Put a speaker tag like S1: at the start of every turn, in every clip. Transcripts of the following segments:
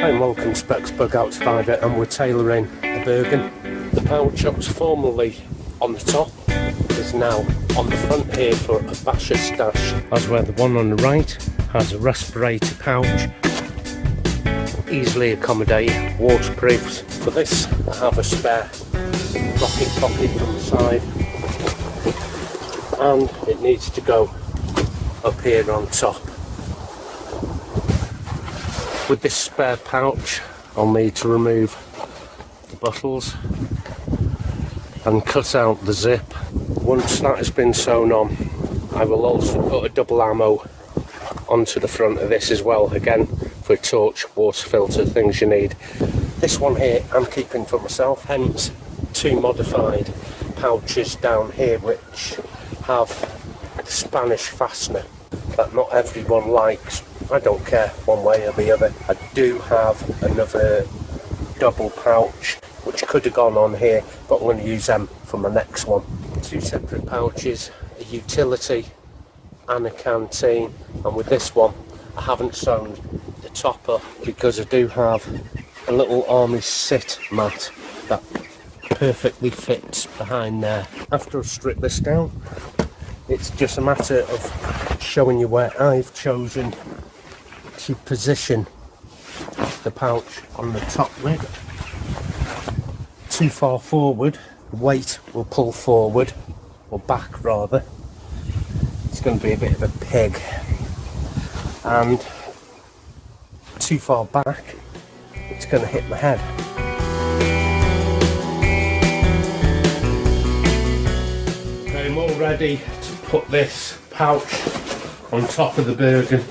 S1: Hi and welcome to bexbugoutsurvivor, and we're tailoring a bergen. The pouch that was formerly on the top is now on the front here for a basha stash, as where the one on the right has a respirator pouch, easily accommodated, waterproofs. For this I have a spare rocket pocket on the side, and it needs to go up here on top. With this spare pouch, I'll need to remove the buttons and cut out the zip. Once that has been sewn on, I will also put a double ammo onto the front of this as well, again for a torch, water filter, things you need. This one here I'm keeping for myself, hence two modified pouches down here which have the Spanish fastener that not everyone likes. I don't care one way or the other. I do have another double pouch which could have gone on here, but I'm going to use them for my next one. Two separate pouches, a utility and a canteen, and with this one I haven't sewn the top up because I do have a little army sit mat that perfectly fits behind there. After I've stripped this down, it's just a matter of showing you where I've chosen to position the pouch on the top lid. Too far forward, the weight will pull forward, or back rather. It's going to be a bit of a pig. And too far back, it's going to hit my head. I'm all ready to put this pouch on top of the bergen,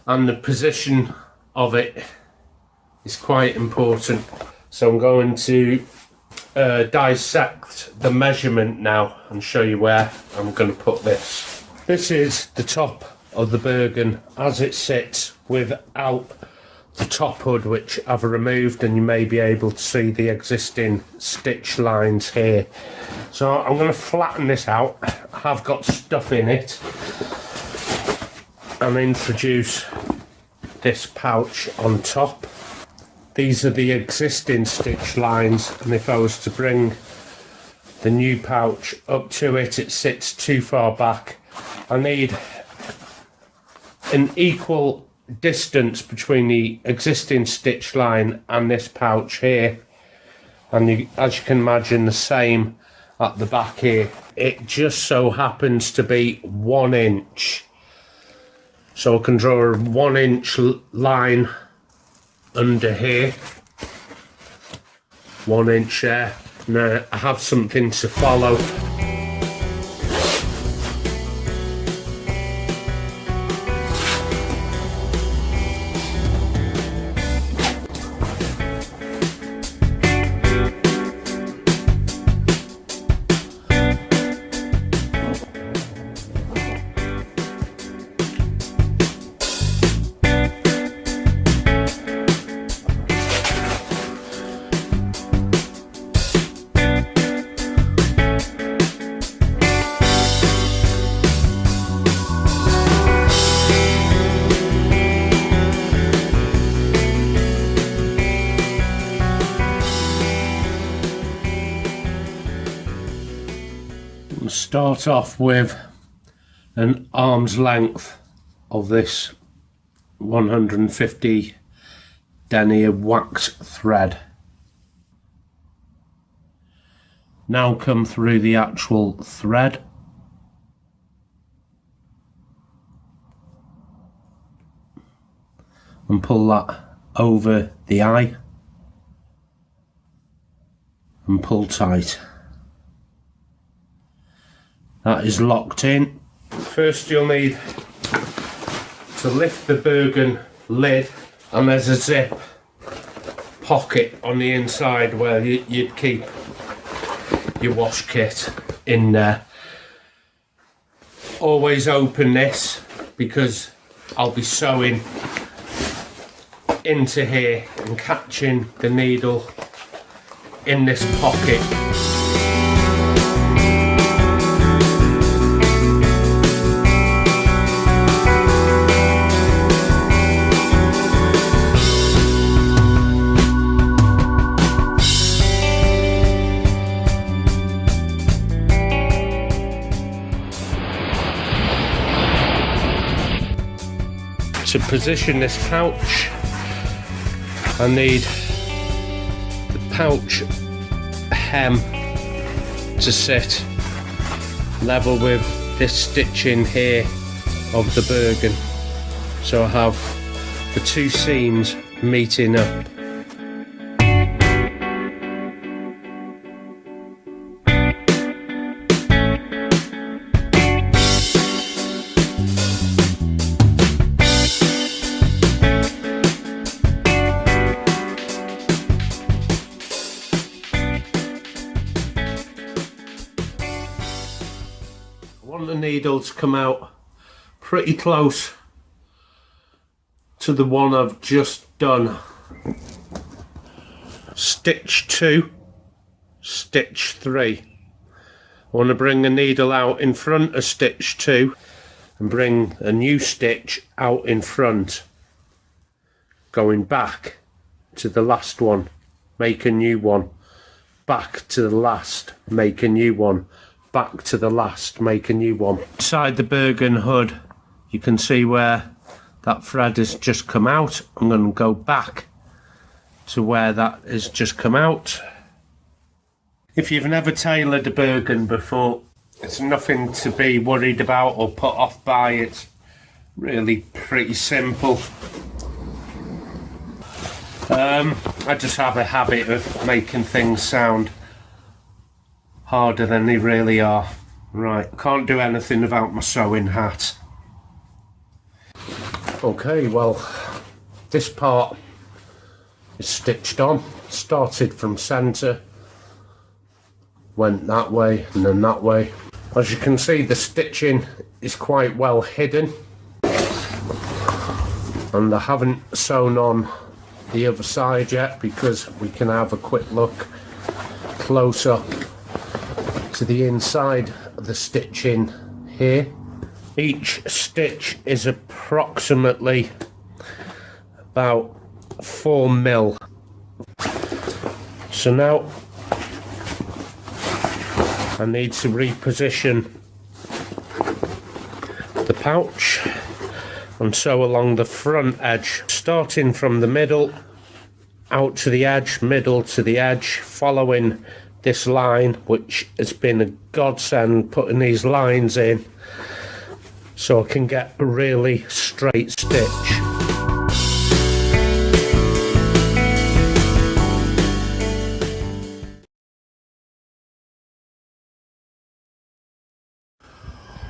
S1: and the position of it is quite important. So I'm going to dissect the measurement now and show you where I'm going to put this. This is the top of the bergen as it sits without the top hood, which I've removed, and you may be able to see the existing stitch lines here. So I'm going to flatten this out. I have got stuff in it, and introduce this pouch on top. These are the existing stitch lines, and if I was to bring the new pouch up to it, it sits too far back. I need an equal distance between the existing stitch line and this pouch here, and as you can imagine, the same at the back here. It just so happens to be 1 inch, so I can draw a 1 inch line under here, 1 inch there. Now I have something to follow. Start off with an arm's length of this 150 denier wax thread. Now come through the actual thread and pull that over the eye and pull tight. That is locked in. First you'll need to lift the bergen lid, and there's a zip pocket on the inside where you'd keep your wash kit in there. Always open this because I'll be sewing into here and catching the needle in this pocket. To position this pouch, I need the pouch hem to sit level with this stitching here of the bergen, so I have the two seams meeting up. I want the needle to come out pretty close to the one I've just done. Stitch 2, stitch 3. I want to bring the needle out in front of stitch 2 and bring a new stitch out in front, going back to the last one, make a new one, back to the last, make a new one, back to the last, make a new one. Inside the bergen hood, you can see where that thread has just come out. I'm going to go back to where that has just come out. If you've never tailored a bergen before, it's nothing to be worried about or put off by. It's really pretty simple. I just have a habit of making things sound harder than they really are. Right, can't do anything about my sewing hat. Okay, well, this part is stitched on. Started from centre, went that way and then that way. As you can see, the stitching is quite well hidden, and I haven't sewn on the other side yet because we can have a quick look close up to the inside of the stitching here. Each stitch is approximately about 4 mil. So now I need to reposition the pouch and sew along the front edge, starting from the middle out to the edge, middle to the edge, following this line, which has been a godsend putting these lines in so I can get a really straight stitch.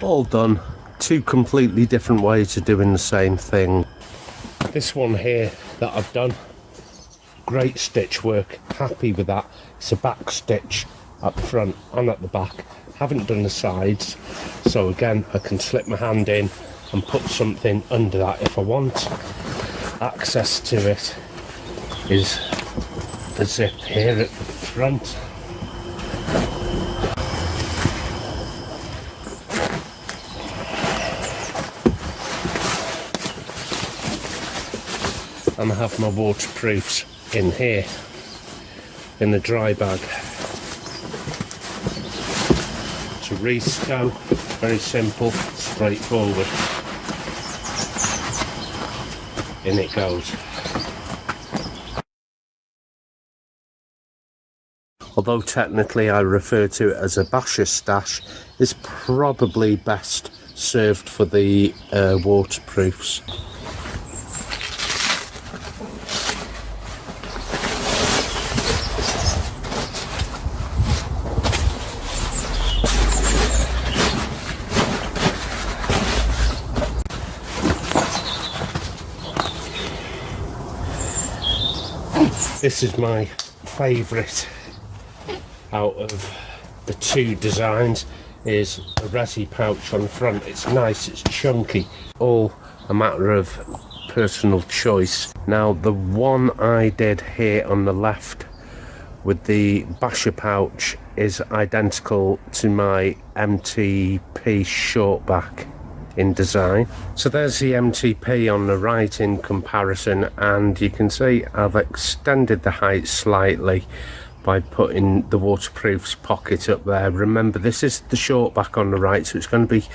S1: All done. Two completely different ways of doing the same thing. This one here that I've done, great stitch work, happy with that. It's a back stitch at the front and at the back. Haven't done the sides, so again I can slip my hand in and put something under that if I want. Access to it is the zip here at the front. And I have my waterproofs in here in the dry bag. To re-sew, very simple, straightforward. In it goes. Although technically I refer to it as a basha stash, it's probably best served for the waterproofs. This is my favourite out of the two designs, is a resi pouch on the front. It's nice, it's chunky, all a matter of personal choice. Now the one I did here on the left with the basha pouch is identical to my MTP shortback in design. So there's the MTP on the right in comparison, and you can see I've extended the height slightly by putting the waterproofs pocket up there. Remember, this is the short back on the right, so it's going to be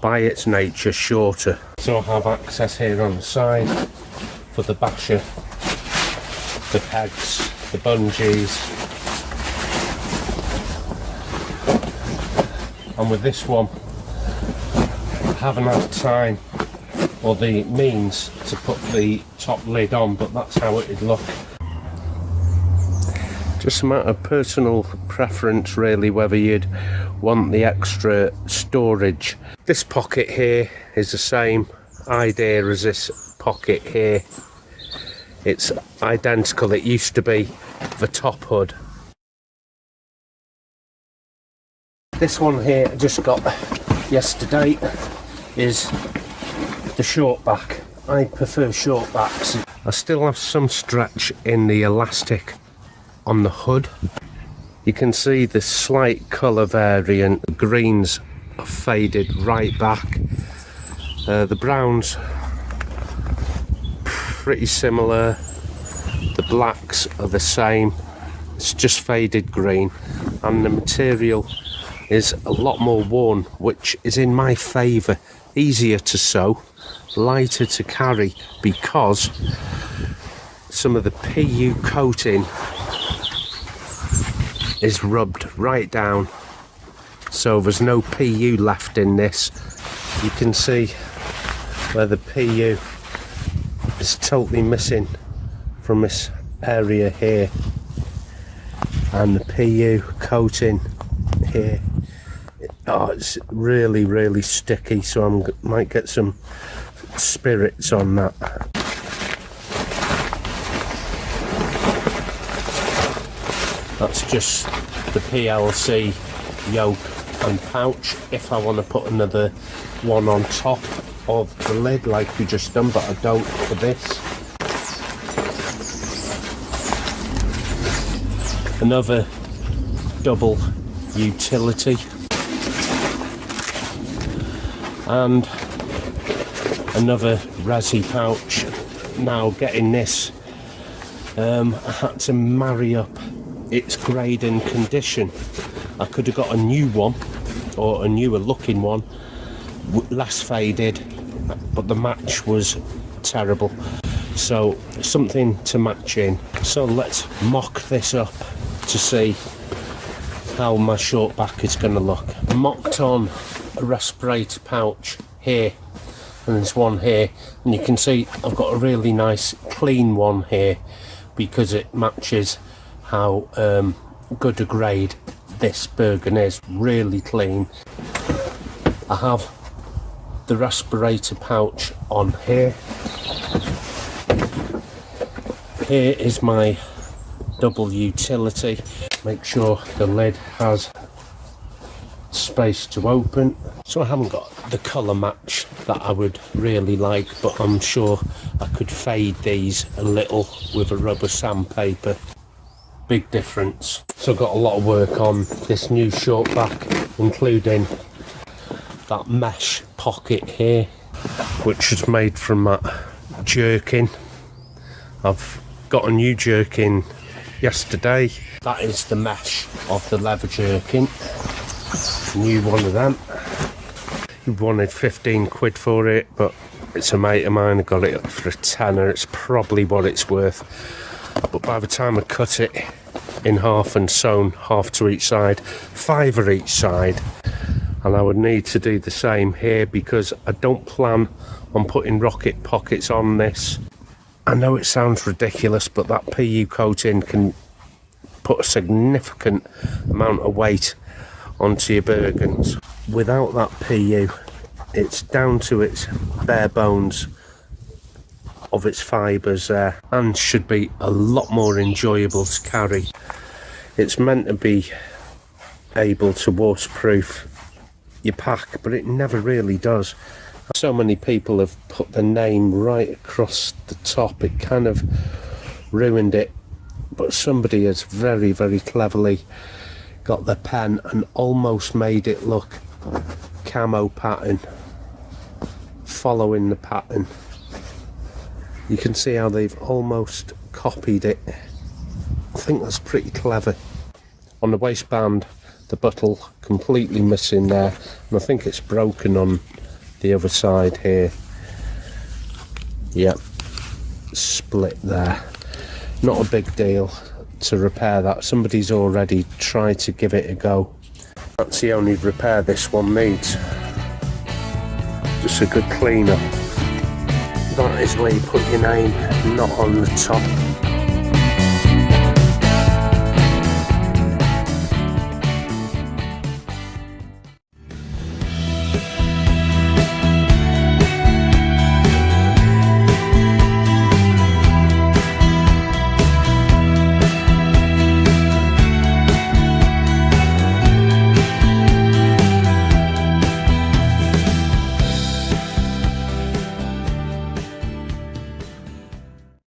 S1: by its nature shorter. So I have access here on the side for the basha, the pegs, the bungees, and with this one I haven't had time or the means to put the top lid on, but that's how it'd look. Just a matter of personal preference really, whether you'd want the extra storage. This pocket here is the same idea as this pocket here. It's identical. It used to be the top hood. This one here I just got yesterday is the short back. I prefer short backs. I still have some stretch in the elastic on the hood. You can see the slight colour variant. The greens are faded right back. The browns pretty similar. The blacks are the same. It's just faded green, and the material is a lot more worn, which is in my favour. Easier to sew, lighter to carry, because some of the PU coating is rubbed right down, so there's no PU left in this. You can see where the PU is totally missing from this area here, and the PU coating here, oh, it's really sticky, so I might get some spirits on that. That's just the PLC yoke and pouch. If I want to put another one on top of the lid like we just done, but I don't for this. Another double utility, and another resi pouch. Now getting this, I had to marry up its grade and condition. I could have got a new one, or a newer looking one, less faded, but the match was terrible, so something to match in. So let's mock this up to see how my short back is going to look. I mocked on a respirator pouch here, and there's one here, and you can see I've got a really nice clean one here because it matches how good a grade this bergen is. Really clean. I have the respirator pouch on here. Here is my double utility. Make sure the lid has space to open. So I haven't got the colour match that I would really like, but I'm sure I could fade these a little with a rubber sandpaper. Big difference. So I've got a lot of work on this new short back, including that mesh pocket here, which is made from that jerkin. I've got a new jerkin yesterday. That is the mesh of the leather jerkin. New one of them. He wanted 15 quid for it, but it's a mate of mine. I got it for a tenner. It's probably what it's worth. But by the time I cut it in half and sewn half to each side, £5 each side, and I would need to do the same here because I don't plan on putting rocket pockets on this. I know it sounds ridiculous, but that PU coating can put a significant amount of weight onto your bergens. Without that PU, it's down to its bare bones of its fibres there, and should be a lot more enjoyable to carry. It's meant to be able to waterproof your pack, but it never really does. So many people have put the name right across the top, it kind of ruined it, but somebody has very cleverly got the pen and almost made it look camo pattern, following the pattern. You can see how they've almost copied it. I think that's pretty clever. On the waistband, the buttle completely missing there, and I think it's broken on the other side here. Yep, split there. Not a big deal to repair that. Somebody's already tried to give it a go. That's the only repair this one needs. Just a good clean up. That is where you put your name, not on the top.